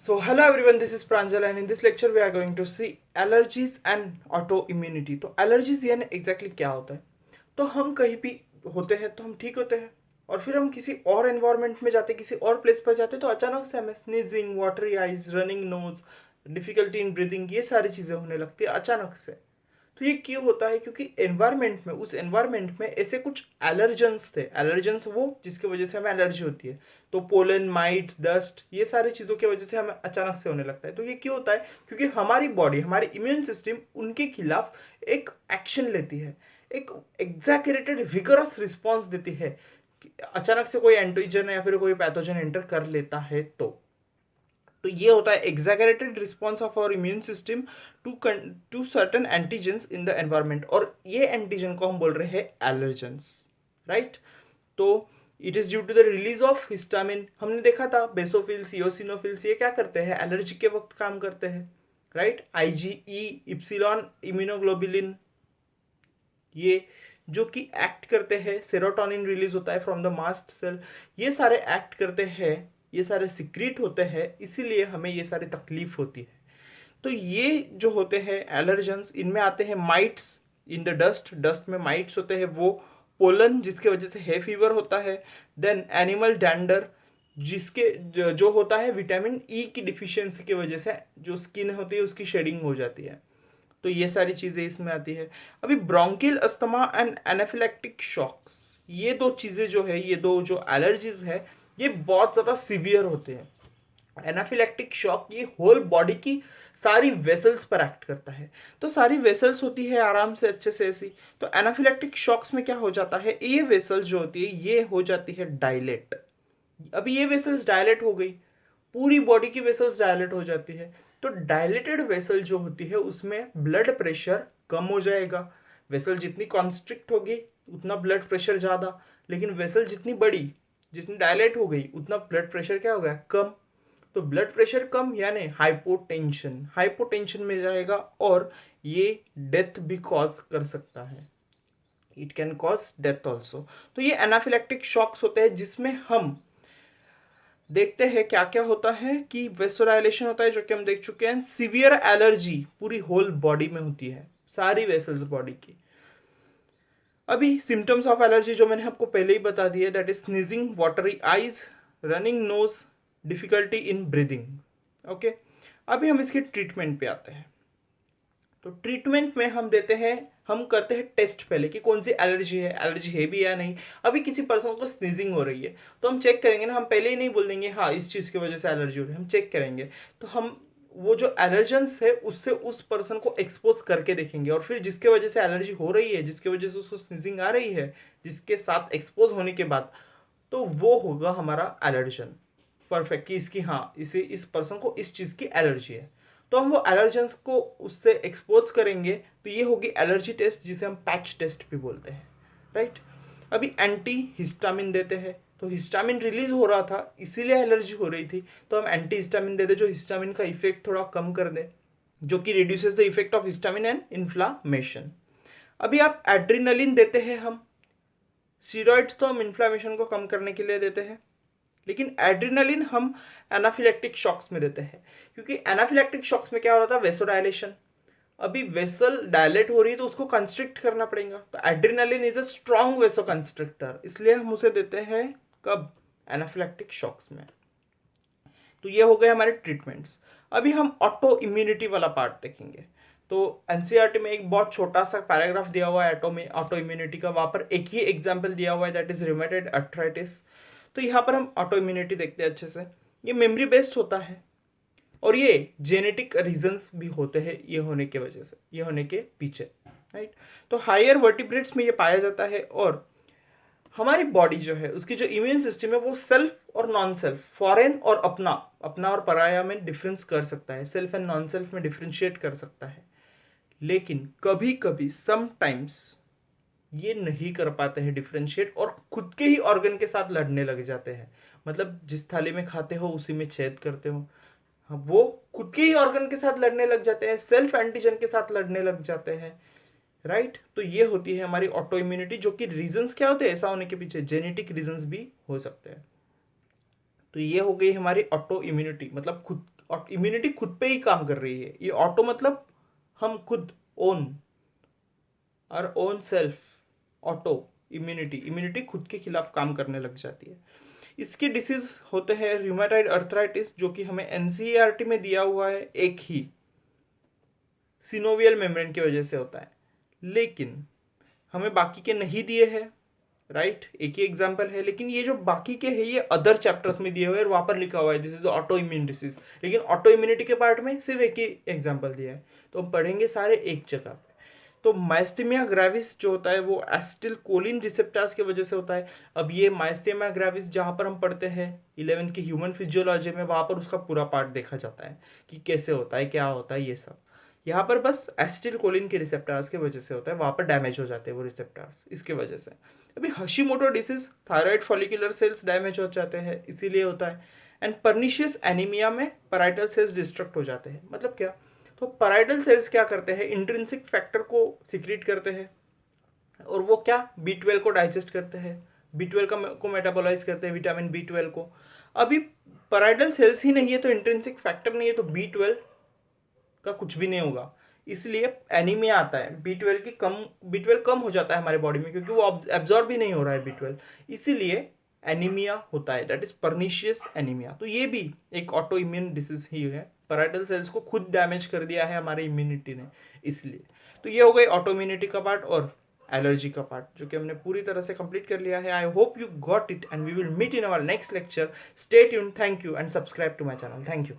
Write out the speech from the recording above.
So hello everyone, this is Pranjal and in this lecture we are going to see allergies and autoimmunity. तो allergies यानी exactly क्या होता है? तो हम कहीं भी होते हैं तो हम ठीक होते हैं और फिर हम किसी और एनवायरनमेंट में जाते, किसी और प्लेस पर जाते तो अचानक से हमें sneezing, watery eyes, running nose, difficulty in breathing, ये सारी चीज़ें होने लगती है अचानक से। तो ये क्यों होता है? क्योंकि एनवायरनमेंट में, उस एनवायरनमेंट में ऐसे कुछ एलर्जेंस थे। एलर्जेंस वो जिसकी वजह से हमें एलर्जी होती है। तो पोलन, माइट्स, डस्ट, ये सारी चीज़ों की वजह से हमें अचानक से होने लगता है। तो ये क्यों होता है? क्योंकि हमारी बॉडी, हमारी इम्यून सिस्टम उनके खिलाफ एक एक्शन लेती है, एक एग्जैक्यूरेटेड विगरस रिस्पॉन्स देती है। अचानक से कोई एंटीजन या फिर कोई पैथोजन एंटर कर लेता है तो ये होता है exaggerated response of our immune system to certain antigens in the environment. और ये एंटीजन को हम बोल रहे हैं एलर्जेंस, राइट। तो it is due to the release of histamine. हमने देखा था बेसोफिल्स, इओसिनोफिल्स, ये क्या करते हैं? एलर्जी के वक्त काम करते हैं, राइट। आईजीई, इप्सिलॉन इम्यूनोग्लोबुलिन, ये जो कि एक्ट करते हैं, सेरोटोनिन रिलीज होता है फ्रॉम द मास्ट सेल, ये सारे एक्ट करते हैं, ये सारे सिक्रीट होते हैं, इसीलिए हमें ये सारी तकलीफ होती है। तो ये जो होते हैं एलर्जेंस, इनमें आते हैं mites in the dust, dust में माइट्स होते हैं, वो पोलन जिसके वजह से है फीवर होता है, देन एनिमल डैंडर जिसके जो होता है विटामिन ई की डिफिशियंसी की वजह से जो स्किन होती है उसकी शेडिंग हो जाती है। तो ये सारी चीज़ें इसमें आती है। अभी bronchial asthma and anaphylactic shocks, ये दो चीज़ें जो है, ये दो जो एलर्जीज है, ये बहुत ज़्यादा सीवियर होते हैं। एनाफिलैक्टिक शॉक ये होल बॉडी की सारी वेसल्स पर एक्ट करता है। तो सारी वेसल्स होती है आराम से अच्छे से ऐसी। तो एनाफिलैक्टिक शॉक्स में क्या हो जाता है, ये वेसल्स जो होती है ये हो जाती है डायलेट। अभी ये वेसल्स डायलेट हो गई, पूरी बॉडी की वेसल्स डायलेट हो जाती है। तो डायलेटेड वेसल जो होती है उसमें ब्लड प्रेशर कम हो जाएगा। वेसल जितनी कॉन्स्ट्रिक्ट होगी उतना ब्लड प्रेशर ज़्यादा, लेकिन वेसल जितनी बड़ी, जितनी डायलेट हो गई, उतना ब्लड प्रेशर क्या हो गया? कम। तो ब्लड प्रेशर कम यानी हाइपोटेंशन, हाइपोटेंशन में जाएगा और ये डेथ भी कॉज कर सकता है। It can cause death also. तो ये एनाफिलैक्टिक शॉक्स होते हैं जिसमें हम देखते हैं क्या क्या होता है कि वेसोडाइलेशन होता है, जो कि हम देख चुके हैं। सीवियर एलर्जी पूरी होल बॉडी में होती है, सारी वेसल्स बॉडी की। अभी सिम्टम्स ऑफ एलर्जी जो मैंने आपको पहले ही बता दिया, that is sneezing, watery eyes, running nose, difficulty in breathing. Okay, अभी हम इसके ट्रीटमेंट पे आते हैं। तो ट्रीटमेंट में हम देते हैं, हम करते हैं टेस्ट पहले कि कौन सी एलर्जी है भी या नहीं। अभी किसी पर्सन को स्नीजिंग हो रही है तो हम चेक करेंगे ना, हम पहले ही नहीं बोल देंगे हाँ इस चीज़ की वजह से एलर्जी हो रही है, हम चेक करेंगे। तो हम वो जो एलर्जेंस है उससे उस पर्सन को एक्सपोज करके देखेंगे, और फिर जिसके वजह से एलर्जी हो रही है, जिसकी वजह से उसको स्नीजिंग आ रही है, जिसके साथ एक्सपोज होने के बाद, तो वो होगा हमारा एलर्जन। परफेक्ट, कि इसकी हाँ इस पर्सन को इस चीज़ की एलर्जी है। तो हम वो एलर्जेंस को उससे एक्सपोज करेंगे, तो ये होगी एलर्जी टेस्ट, जिसे हम पैच टेस्ट भी बोलते हैं, राइट। अभी एंटी हिस्टामिन देते हैं। तो हिस्टामिन रिलीज हो रहा था इसीलिए एलर्जी हो रही थी, तो हम एंटी हिस्टामिन देते जो हिस्टामिन का इफेक्ट थोड़ा कम कर दे, जो कि reduces the effect of histamine and inflammation. अभी आप एड्रीनलिन देते हैं हम। स्टीरॉइड्स तो हम इन्फ्लामेशन को कम करने के लिए देते हैं, लेकिन एड्रेनालिन हम एनाफिलैक्टिक शॉक्स में देते हैं, क्योंकि एनाफिलैक्टिक शॉक्स में क्या हो रहा था? वेसोडाइलेशन। अभी वेसल डायलेट हो रही है तो उसको कंस्ट्रिक्ट करना पड़ेगा। तो adrenaline is a strong वेसो constrictor, इसलिए हम उसे देते हैं कब? एनाफिलैक्टिक शॉक्स में। तो ये हो गए हमारे ट्रीटमेंट्स। अभी हम ऑटो इम्यूनिटी वाला पार्ट देखेंगे। तो एनसीईआरटी में एक बहुत छोटा सा पैराग्राफ दिया हुआ है ऑटो इम्यूनिटी का, वहां पर एक ही एग्जाम्पल दिया हुआ है, दैट इज रिमेटेड अर्थराइटिस। तो यहाँ पर हम ऑटो इम्यूनिटी देखते हैं अच्छे से। ये मेमोरी बेस्ड होता है और ये जेनेटिक रीजंस भी होते हैं ये होने के वजह से, ये होने के पीछे, राइट। तो हायर वर्टिब्रेट्स में ये पाया जाता है, और हमारी बॉडी जो है उसकी जो इम्यून सिस्टम है वो सेल्फ और नॉन सेल्फ, फॉरेन और अपना, अपना और पराया में डिफरेंस कर सकता है, सेल्फ एंड नॉन सेल्फ में डिफ्रेंशिएट कर सकता है। लेकिन कभी कभी समटाइम्स ये नहीं कर पाते हैं डिफ्रेंशिएट, और खुद के ही ऑर्गन के साथ लड़ने लग जाते हैं। मतलब जिस थाली में खाते हो उसी में छेद करते हो। हाँ, वो खुद के ही ऑर्गन के साथ लड़ने लग जाते हैं, सेल्फ एंटीजन के साथ लड़ने लग जाते हैं, राइट। तो ये होती है हमारी ऑटो इम्यूनिटी, जो कि रीजंस क्या होते हैं ऐसा होने के पीछे? जेनेटिक रीजंस भी हो सकते हैं। तो ये हो गई हमारी ऑटो इम्यूनिटी, मतलब खुद और इम्यूनिटी खुद पे ही काम कर रही है। ये ऑटो मतलब हम खुद, ओन, और own self, auto immunity, immunity खुद के खिलाफ काम करने लग जाती है। इसके डिसीज होते हैं रूमेटॉइड अर्थराइटिस, जो कि हमें एनसीईआरटी में दिया हुआ है, एक ही सिनोवियल मेम्ब्रेन की वजह से होता है, लेकिन हमें बाकी के नहीं दिए हैं, राइट, एक ही एग्जाम्पल है। लेकिन ये जो बाकी के हैं ये अदर चैप्टर्स में दिए हुए हैं, और वहाँ पर लिखा हुआ है this is auto immune disease, लेकिन ऑटो इम्यूनिटी के पार्ट में सिर्फ एक ही एग्जाम्पल दिया है। तो हम पढ़ेंगे सारे एक जगह पे। तो माइस्थेमिया ग्रेविस जो होता है वो एसिटिल कोलिन रिसेप्टर्स की वजह से होता है। अब ये माइस्थेमिया ग्रेविस जहाँ पर हम पढ़ते हैं 11th की ह्यूमन फिजियोलॉजी में, वहाँ पर उसका पूरा पार्ट देखा जाता है कि कैसे होता है, क्या होता है, ये सब। यहाँ पर बस एसिटिल कोलिन के रिसेप्टर्स की वजह से होता है, वहाँ पर डैमेज हो जाते हैं वो रिसेप्टर्स, इसके वजह से। अभी Hashimoto disease, thyroid follicular cells damage हो जाते हैं, इसीलिए होता है। एंड पर्निशियस एनीमिया में पैराइटल सेल्स डिस्ट्रक्ट हो जाते हैं। मतलब क्या, तो पैराइटल सेल्स क्या करते हैं, इंट्रिंसिक फैक्टर को सिक्रीट करते हैं, और वो क्या, B12 को डाइजेस्ट करते हैं, B12 को मेटाबोलाइज करते हैं, विटामिन B12 को। अभी पैराइटल सेल्स ही नहीं है तो इंट्रिंसिक फैक्टर नहीं है, तो B12 का कुछ भी नहीं होगा, इसलिए एनीमिया आता है। B12 कम हो जाता है हमारे बॉडी में, क्योंकि वो एब्जॉर्ब भी नहीं हो रहा है B12, इसीलिए एनीमिया होता है, दैट इज पर्निशियस एनीमिया। तो ये भी एक ऑटो इम्यून डिसीज ही है, पैराइटल सेल्स को खुद डैमेज कर दिया है हमारे इम्यूनिटी ने, इसलिए। तो ये हो गई ऑटो इम्यूनिटी का पार्ट और एलर्जी का पार्ट, जो कि हमने पूरी तरह से कंप्लीट कर लिया है। I hope you got it and we will meet in our next lecture. Stay tuned, thank you and subscribe to my channel. Thank you.